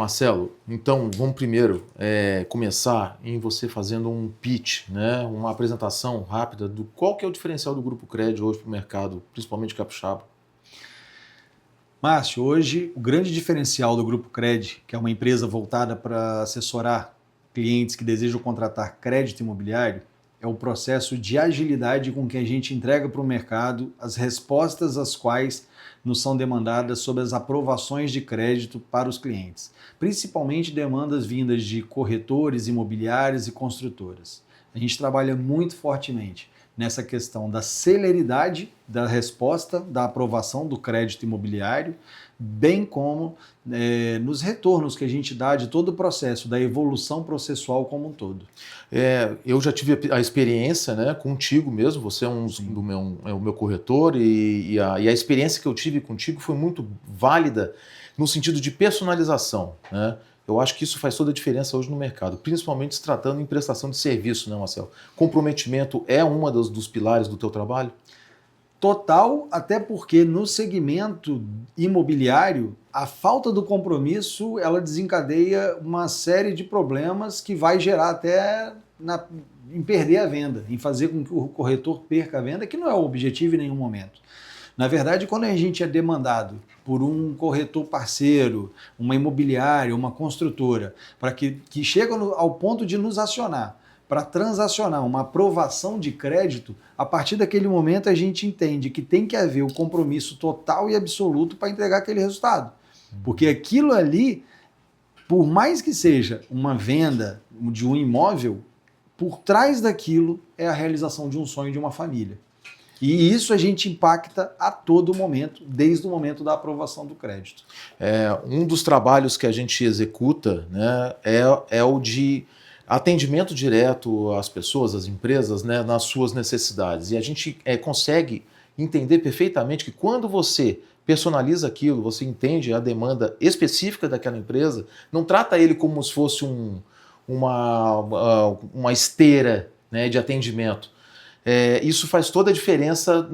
Marcelo, então vamos primeiro começar em você fazendo um pitch, né? Uma apresentação rápida do qual que é o diferencial do Grupo Cred hoje para o mercado, principalmente capixaba. Márcio, hoje o grande diferencial do Grupo Cred, que é uma empresa voltada para assessorar clientes que desejam contratar crédito imobiliário, é o processo de agilidade com que a gente entrega para o mercado as respostas às quais nos são demandadas sobre as aprovações de crédito para os clientes, principalmente demandas vindas de corretores imobiliários e construtoras. A gente trabalha muito fortemente nessa questão da celeridade da resposta, da aprovação do crédito imobiliário, bem como nos retornos que a gente dá de todo o processo, da evolução processual como um todo. Eu já tive a experiência, né, contigo mesmo, você é o meu corretor e a experiência que eu tive contigo foi muito válida no sentido de personalização, né? Eu acho que isso faz toda a diferença hoje no mercado, principalmente se tratando em prestação de serviço, né, Marcelo? Comprometimento é uma dos pilares do teu trabalho? Total, até porque no segmento imobiliário, a falta do compromisso, ela desencadeia uma série de problemas que vai gerar até em perder a venda, em fazer com que o corretor perca a venda, que não é o objetivo em nenhum momento. Na verdade, quando a gente é demandado por um corretor parceiro, uma imobiliária, uma construtora, para que chega ao ponto de nos acionar, para transacionar uma aprovação de crédito, a partir daquele momento a gente entende que tem que haver o compromisso total e absoluto para entregar aquele resultado. Porque aquilo ali, por mais que seja uma venda de um imóvel, por trás daquilo é a realização de um sonho de uma família. E isso a gente impacta a todo momento, desde o momento da aprovação do crédito. Um dos trabalhos que a gente executa, né, é o de atendimento direto às pessoas, às empresas, né, nas suas necessidades. E a gente consegue entender perfeitamente que quando você personaliza aquilo, você entende a demanda específica daquela empresa, não trata ele como se fosse uma esteira, né, de atendimento. Isso faz toda a diferença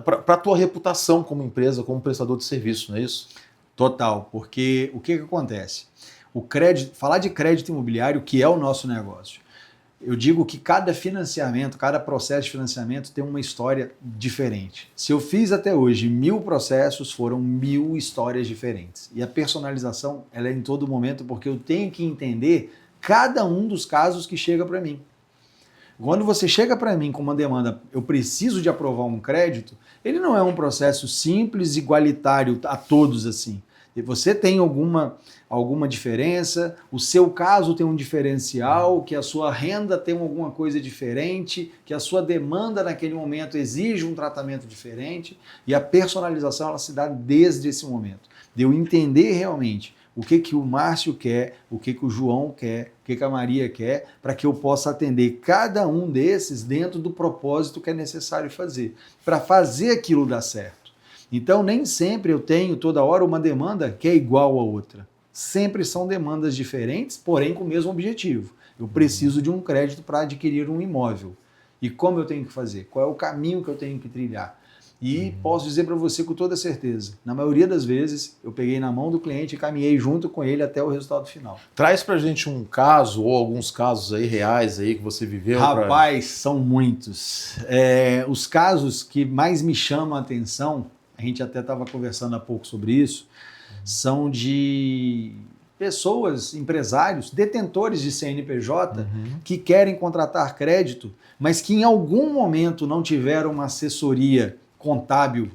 para a tua reputação como empresa, como prestador de serviço, não é isso? Total, porque o que acontece? O crédito, falar de crédito imobiliário, que é o nosso negócio, eu digo que cada financiamento, cada processo de financiamento tem uma história diferente. Se eu fiz até hoje 1000 processos, foram 1000 histórias diferentes. E a personalização, ela é em todo momento, porque eu tenho que entender cada um dos casos que chega para mim. Quando você chega para mim com uma demanda, eu preciso de aprovar um crédito, ele não é um processo simples, igualitário a todos assim. E você tem alguma diferença, o seu caso tem um diferencial, que a sua renda tem alguma coisa diferente, que a sua demanda naquele momento exige um tratamento diferente, e a personalização ela se dá desde esse momento. De eu entender realmente o que o Márcio quer, o que o João quer, o que a Maria quer, para que eu possa atender cada um desses dentro do propósito que é necessário fazer, para fazer aquilo dar certo. Então, nem sempre eu tenho toda hora uma demanda que é igual a outra. Sempre são demandas diferentes, porém com o mesmo objetivo. Eu preciso de um crédito para adquirir um imóvel. E como eu tenho que fazer? Qual é o caminho que eu tenho que trilhar? E posso dizer para você com toda certeza, na maioria das vezes, eu peguei na mão do cliente e caminhei junto com ele até o resultado final. Traz pra gente um caso ou alguns casos aí reais aí que você viveu. Rapaz, são muitos. Os casos que mais me chamam a atenção, a gente até estava conversando há pouco sobre isso, são de pessoas, empresários, detentores de CNPJ que querem contratar crédito, mas que em algum momento não tiveram uma assessoria contábil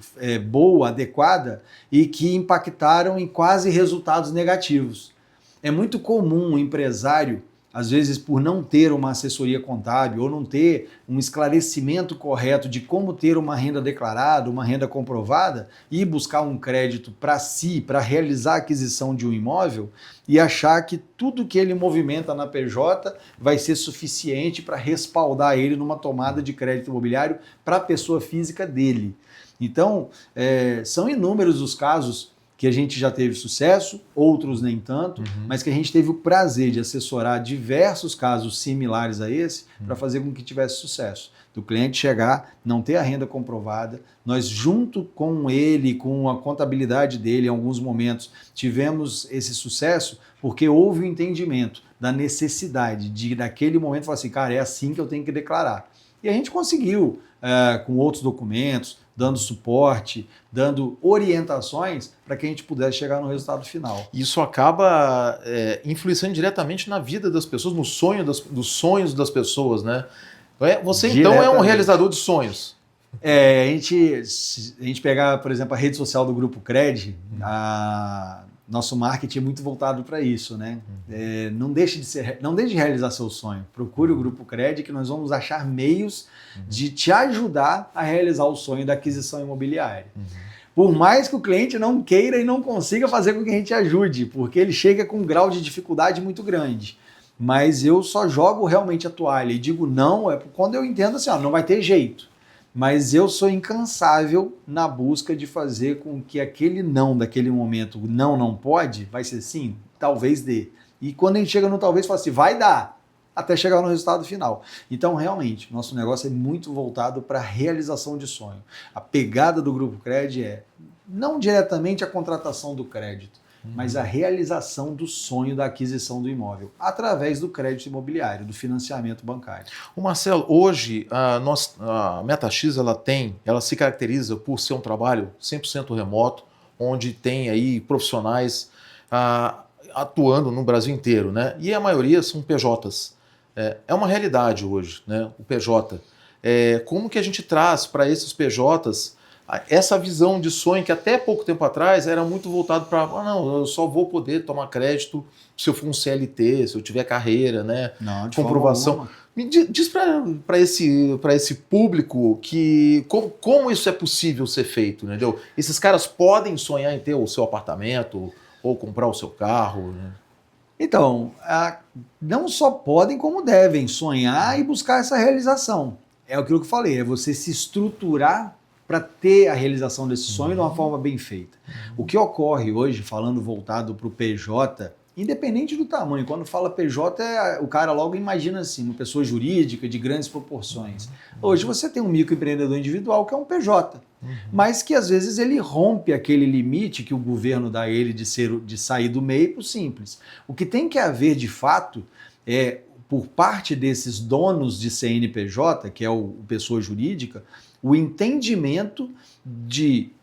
boa, adequada, e que impactaram em quase resultados negativos. É muito comum o empresário, às vezes por não ter uma assessoria contábil ou não ter um esclarecimento correto de como ter uma renda declarada, uma renda comprovada, e buscar um crédito para si, para realizar a aquisição de um imóvel, e achar que tudo que ele movimenta na PJ vai ser suficiente para respaldar ele numa tomada de crédito imobiliário para a pessoa física dele. Então, são inúmeros os casos que a gente já teve sucesso, outros nem tanto, mas que a gente teve o prazer de assessorar diversos casos similares a esse para fazer com que tivesse sucesso. Do cliente chegar, não ter a renda comprovada, nós junto com ele, com a contabilidade dele, em alguns momentos, tivemos esse sucesso porque houve o entendimento da necessidade de, naquele momento, falar assim, cara, é assim que eu tenho que declarar. E a gente conseguiu, com outros documentos, dando suporte, dando orientações para que a gente pudesse chegar no resultado final. Isso acaba influenciando diretamente na vida das pessoas, no sonho dos sonhos das pessoas, né? Você então é um realizador de sonhos. Se a gente pegar, por exemplo, a rede social do Grupo Cred, nosso marketing é muito voltado para isso, né? Não deixe de realizar seu sonho. Procure o Grupo Cred que nós vamos achar meios de te ajudar a realizar o sonho da aquisição imobiliária. Por mais que o cliente não queira e não consiga fazer com que a gente ajude, porque ele chega com um grau de dificuldade muito grande. Mas eu só jogo realmente a toalha e digo não, quando eu entendo assim, não vai ter jeito. Mas eu sou incansável na busca de fazer com que aquele não daquele momento, não pode, vai ser sim, talvez dê. E quando a gente chega no talvez, fala assim, vai dar, até chegar no resultado final. Então, realmente, nosso negócio é muito voltado para a realização de sonho. A pegada do Grupo Cred é não diretamente a contratação do crédito, mas a realização do sonho da aquisição do imóvel, através do crédito imobiliário, do financiamento bancário. O Marcelo, hoje a MetaX ela se caracteriza por ser um trabalho 100% remoto, onde tem aí profissionais atuando no Brasil inteiro, né? E a maioria são PJs. É uma realidade hoje, né? O PJ. Como que a gente traz para esses PJs essa visão de sonho que até pouco tempo atrás era muito voltado para não, eu só vou poder tomar crédito se eu for um CLT, se eu tiver carreira, né? Não, de comprovação. Me diz para esse público que como isso é possível ser feito, né? Entendeu? Esses caras podem sonhar em ter o seu apartamento ou comprar o seu carro, né? Então, não só podem, como devem sonhar e buscar essa realização. É aquilo que eu falei, é você se estruturar para ter a realização desse sonho de uma forma bem feita. O que ocorre hoje, falando voltado para o PJ, independente do tamanho, quando fala PJ, o cara logo imagina assim, uma pessoa jurídica de grandes proporções. Hoje você tem um microempreendedor individual que é um PJ, mas que às vezes ele rompe aquele limite que o governo dá a ele de sair do MEI para o simples. O que tem que haver de fato por parte desses donos de CNPJ, que é o pessoa jurídica, o entendimento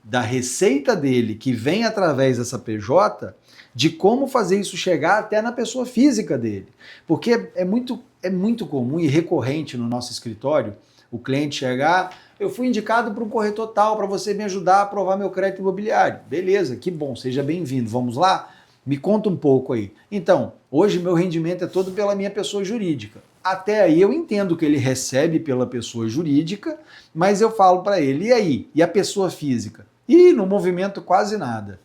da receita dele, que vem através dessa PJ, de como fazer isso chegar até na pessoa física dele. Porque é muito comum e recorrente no nosso escritório o cliente chegar, eu fui indicado para um corretor tal, para você me ajudar a aprovar meu crédito imobiliário. Beleza, que bom, seja bem-vindo. Vamos lá? Me conta um pouco aí. Então, hoje meu rendimento é todo pela minha pessoa jurídica. Até aí eu entendo que ele recebe pela pessoa jurídica, mas eu falo para ele, e aí? E a pessoa física? No movimento quase nada.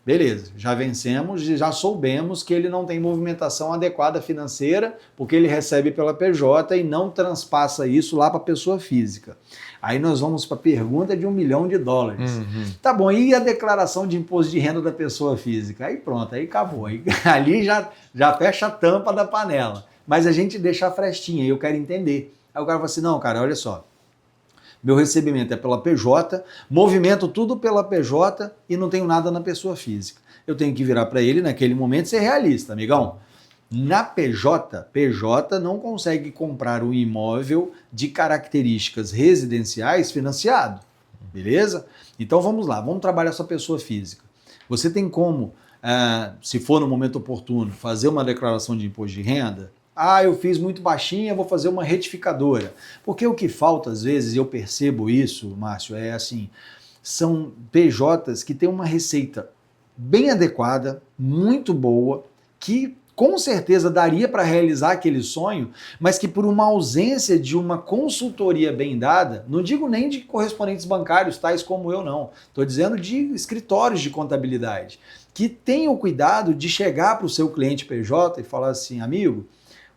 Beleza, já vencemos, já soubemos que ele não tem movimentação adequada financeira, porque ele recebe pela PJ e não transpassa isso lá para a pessoa física. Aí nós vamos para a pergunta de $1 milhão. Tá bom, e a declaração de imposto de renda da pessoa física? Aí pronto, aí acabou. Ali já fecha a tampa da panela. Mas a gente deixa a frestinha, e eu quero entender. Aí o cara fala assim, não, cara, olha só. Meu recebimento é pela PJ, movimento tudo pela PJ e não tenho nada na pessoa física. Eu tenho que virar para ele naquele momento e ser realista, amigão. Na PJ não consegue comprar um imóvel de características residenciais financiado, beleza? Então vamos lá, vamos trabalhar essa pessoa física. Você tem como, se for no momento oportuno, fazer uma declaração de imposto de renda? Eu fiz muito baixinha, vou fazer uma retificadora. Porque o que falta às vezes, e eu percebo isso, Márcio, é assim, são PJs que têm uma receita bem adequada, muito boa, que com certeza daria para realizar aquele sonho, mas que por uma ausência de uma consultoria bem dada, não digo nem de correspondentes bancários tais como eu não, estou dizendo de escritórios de contabilidade, que tenham cuidado de chegar para o seu cliente PJ e falar assim, amigo,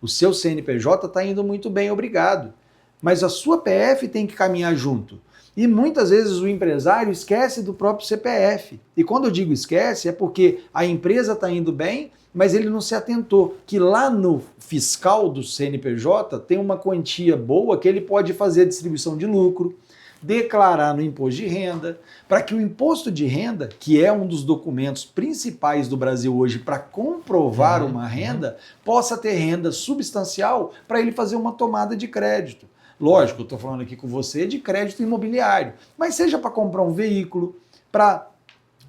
o seu CNPJ está indo muito bem, obrigado. Mas a sua PF tem que caminhar junto. E muitas vezes o empresário esquece do próprio CPF. E quando eu digo esquece, é porque a empresa está indo bem, mas ele não se atentou que lá no fiscal do CNPJ tem uma quantia boa que ele pode fazer a distribuição de lucro, declarar no imposto de renda, para que o imposto de renda, que é um dos documentos principais do Brasil hoje para comprovar uma renda, possa ter renda substancial para ele fazer uma tomada de crédito. Lógico, eu estou falando aqui com você de crédito imobiliário, mas seja para comprar um veículo, para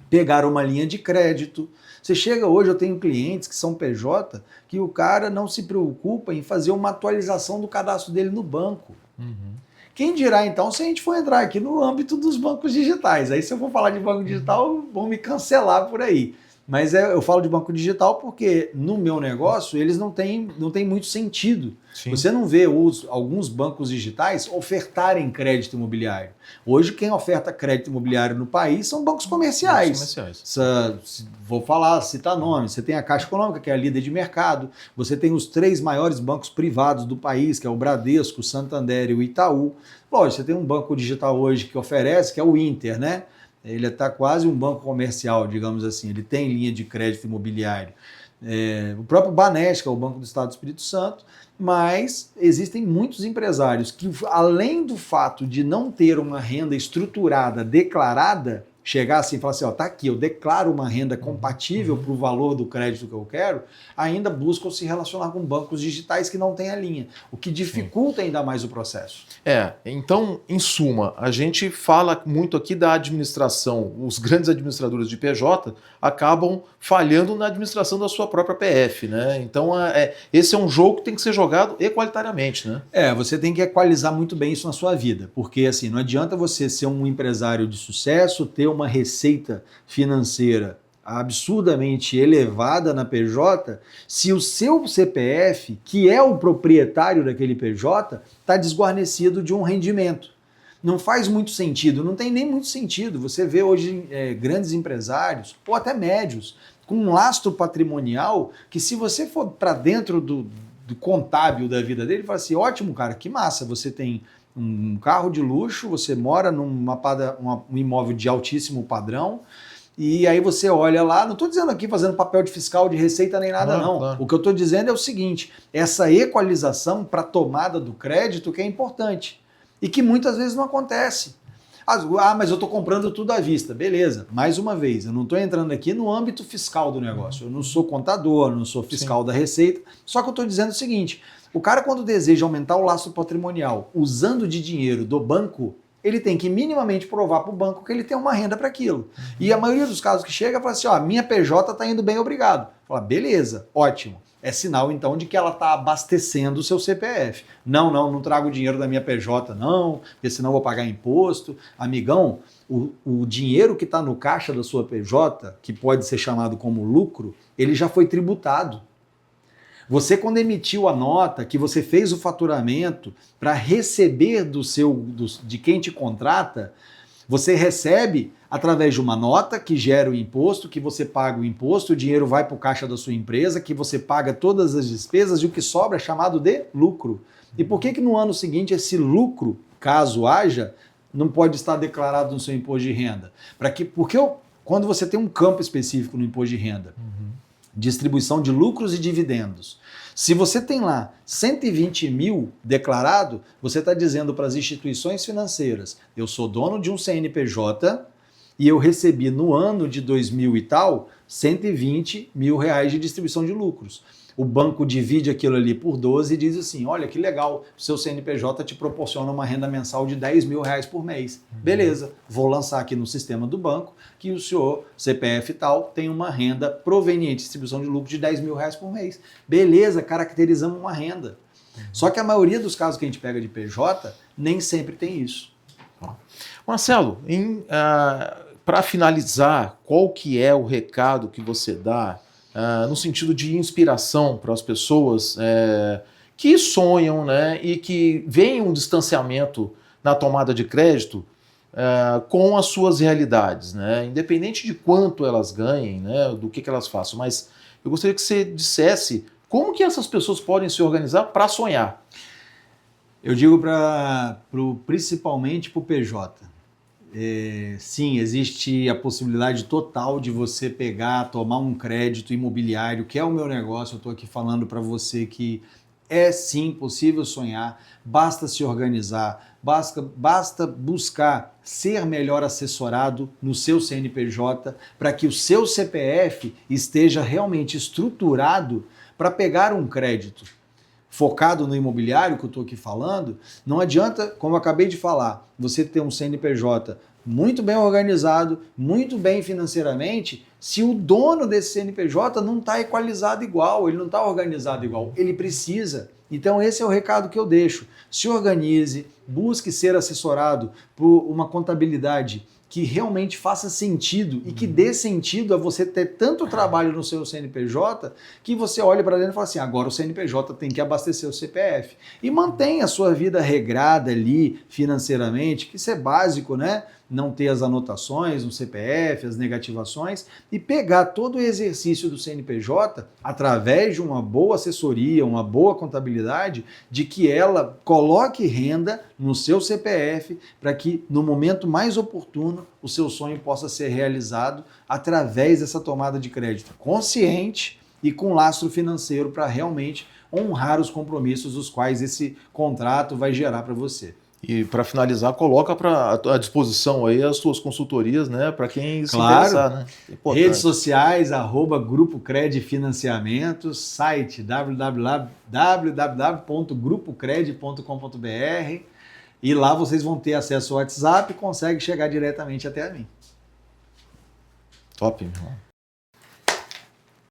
pegar uma linha de crédito. Você chega hoje, eu tenho clientes que são PJ, que o cara não se preocupa em fazer uma atualização do cadastro dele no banco. Quem dirá então se a gente for entrar aqui no âmbito dos bancos digitais? Aí se eu for falar de banco digital, vão me cancelar por aí. Mas eu falo de banco digital porque no meu negócio eles não têm muito sentido. Sim. Você não vê alguns bancos digitais ofertarem crédito imobiliário. Hoje quem oferta crédito imobiliário no país são bancos comerciais. Vou citar nomes. Você tem a Caixa Econômica, que é a líder de mercado. Você tem os 3 maiores bancos privados do país, que é o Bradesco, o Santander e o Itaú. Lógico, você tem um banco digital hoje que oferece, que é o Inter, né? Ele está quase um banco comercial, digamos assim. Ele tem linha de crédito imobiliário. O próprio Banesco, que é o Banco do Estado do Espírito Santo, mas existem muitos empresários que, além do fato de não ter uma renda estruturada, declarada, chegar assim e falar assim, ó, tá aqui, eu declaro uma renda compatível para o valor do crédito que eu quero, ainda buscam se relacionar com bancos digitais que não têm a linha, o que dificulta ainda mais o processo. Então, em suma, a gente fala muito aqui da administração, os grandes administradores de PJ acabam falhando na administração da sua própria PF, né? Então, esse é um jogo que tem que ser jogado equalitariamente, né? Você tem que equalizar muito bem isso na sua vida, porque assim, não adianta você ser um empresário de sucesso, ter uma receita financeira absurdamente elevada na PJ, se o seu CPF, que é o proprietário daquele PJ, está desguarnecido de um rendimento. Não faz muito sentido, não tem nem muito sentido. Você vê hoje grandes empresários, ou até médios, com um lastro patrimonial, que se você for para dentro do contábil da vida dele, fala assim, ótimo, cara, que massa, você tem um carro de luxo, você mora um imóvel de altíssimo padrão, e aí você olha lá, não estou dizendo aqui fazendo papel de fiscal de receita nem nada, não. Claro. O que eu estou dizendo é o seguinte, essa equalização para a tomada do crédito que é importante, e que muitas vezes não acontece. Mas eu estou comprando tudo à vista. Beleza, mais uma vez, eu não estou entrando aqui no âmbito fiscal do negócio, eu não sou contador, não sou fiscal da receita, só que eu estou dizendo o seguinte, o cara quando deseja aumentar o laço patrimonial usando de dinheiro do banco, ele tem que minimamente provar para o banco que ele tem uma renda para aquilo. E a maioria dos casos que chega fala assim, minha PJ está indo bem, obrigado. Fala, beleza, ótimo. É sinal então de que ela está abastecendo o seu CPF. Não trago dinheiro da minha PJ não, porque senão eu vou pagar imposto. Amigão, o dinheiro que está no caixa da sua PJ, que pode ser chamado como lucro, ele já foi tributado. Você, quando emitiu a nota, que você fez o faturamento para receber de quem te contrata, você recebe através de uma nota que gera o imposto, que você paga o imposto, o dinheiro vai para o caixa da sua empresa, que você paga todas as despesas e o que sobra é chamado de lucro. E por que no ano seguinte esse lucro, caso haja, não pode estar declarado no seu imposto de renda? Porque quando você tem um campo específico no imposto de renda, distribuição de lucros e dividendos. Se você tem lá 120 mil declarado, você está dizendo para as instituições financeiras, eu sou dono de um CNPJ e eu recebi no ano de 2000 e tal, 120 mil reais de distribuição de lucros. O banco divide aquilo ali por 12 e diz assim, olha que legal, o seu CNPJ te proporciona uma renda mensal de 10 mil reais por mês. Beleza, vou lançar aqui no sistema do banco que o senhor, CPF e tal, tem uma renda proveniente de distribuição de lucro de 10 mil reais por mês. Beleza, caracterizamos uma renda. Só que a maioria dos casos que a gente pega de PJ, nem sempre tem isso. Marcelo, para finalizar, qual que é o recado que você dá no sentido de inspiração para as pessoas que sonham, né, e que veem um distanciamento na tomada de crédito com as suas realidades, né, independente de quanto elas ganhem, né, do que elas façam, mas eu gostaria que você dissesse como que essas pessoas podem se organizar para sonhar. Eu digo principalmente para o PJ, Sim, existe a possibilidade total de você pegar, tomar um crédito imobiliário, que é o meu negócio. Eu estou aqui falando para você que é sim possível sonhar, basta se organizar, basta buscar ser melhor assessorado no seu CNPJ para que o seu CPF esteja realmente estruturado para pegar um crédito. Focado no imobiliário que eu estou aqui falando, não adianta, como eu acabei de falar, você ter um CNPJ muito bem organizado, muito bem financeiramente, se o dono desse CNPJ não está equalizado igual, ele não está organizado igual, ele precisa. Então esse é o recado que eu deixo. Se organize, busque ser assessorado por uma contabilidade que realmente faça sentido e que dê sentido a você ter tanto trabalho no seu CNPJ que você olha para dentro e fala assim, agora o CNPJ tem que abastecer o CPF. E mantenha a sua vida regrada ali financeiramente, que isso é básico, né? Não ter as anotações no CPF, as negativações, e pegar todo o exercício do CNPJ através de uma boa assessoria, uma boa contabilidade, de que ela coloque renda no seu CPF para que no momento mais oportuno o seu sonho possa ser realizado através dessa tomada de crédito consciente e com lastro financeiro para realmente honrar os compromissos os quais esse contrato vai gerar para você. E para finalizar, coloca à disposição aí as suas consultorias, né, para quem se interessar, né? Redes sociais, @Grupo Cred Financiamentos, site www.grupocred.com.br, e lá vocês vão ter acesso ao WhatsApp e conseguem chegar diretamente até a mim. Top, meu irmão.